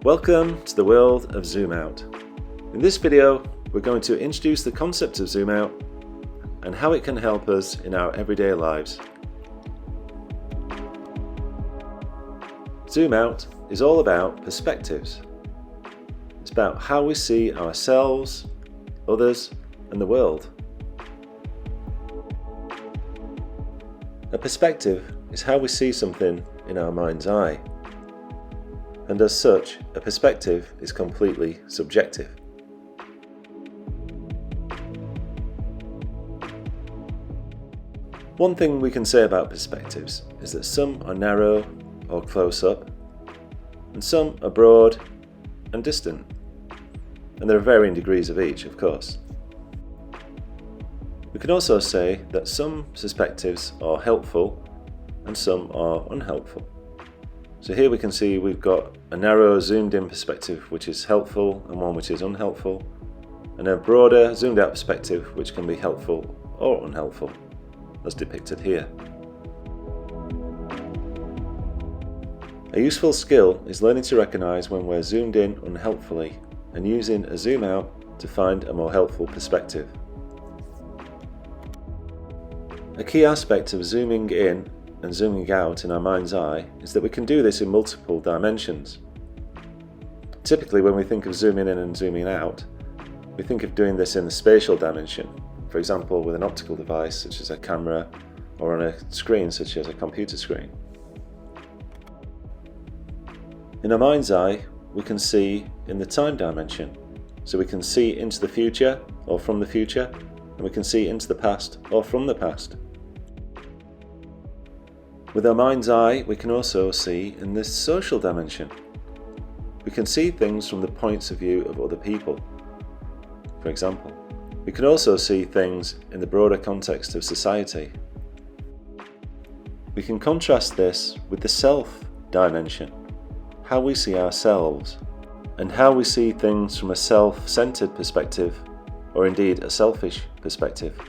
Welcome to the world of Zoom Out. In this video, we're going to introduce the concept of Zoom Out and how it can help us in our everyday lives. Zoom Out is all about perspectives. It's about how we see ourselves, others, and the world. A perspective is how we see something in our mind's eye. And as such, a perspective is completely subjective. One thing we can say about perspectives is that some are narrow or close up, and some are broad and distant. And there are varying degrees of each, of course. We can also say that some perspectives are helpful and some are unhelpful. So here we can see we've got a narrow zoomed in perspective which is helpful and one which is unhelpful, and a broader zoomed out perspective which can be helpful or unhelpful, as depicted here. A useful skill is learning to recognise when we're zoomed in unhelpfully and using a zoom out to find a more helpful perspective. A key aspect of zooming in and zooming out in our mind's eye is that we can do this in multiple dimensions. Typically, when we think of zooming in and zooming out, we think of doing this in the spatial dimension, for example with an optical device such as a camera or on a screen such as a computer screen. In our mind's eye, we can see in the time dimension, so we can see into the future or from the future, and we can see into the past or from the past. With our mind's eye, we can also see in this social dimension. We can see things from the points of view of other people. For example, we can also see things in the broader context of society. We can contrast this with the self dimension, how we see ourselves, and how we see things from a self-centered perspective, or indeed a selfish perspective.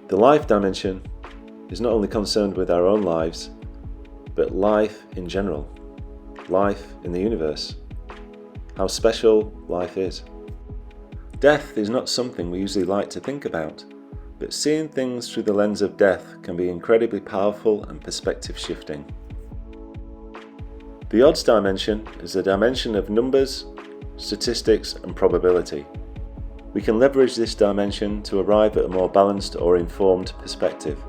The life dimension is not only concerned with our own lives, but life in general, life in the universe, how special life is. Death is not something we usually like to think about, but seeing things through the lens of death can be incredibly powerful and perspective shifting. The odds dimension is the dimension of numbers, statistics, and probability. We can leverage this dimension to arrive at a more balanced or informed perspective.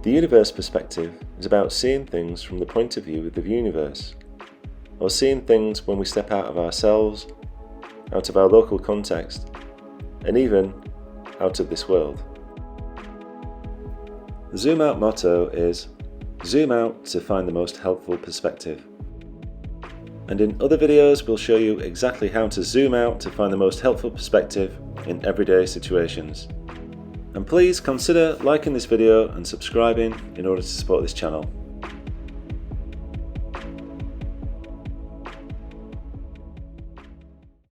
The universe perspective is about seeing things from the point of view of the universe, or seeing things when we step out of ourselves, out of our local context, and even out of this world. The Zoom Out motto is, zoom out to find the most helpful perspective. And in other videos we'll show you exactly how to zoom out to find the most helpful perspective in everyday situations. And please consider liking this video and subscribing in order to support this channel.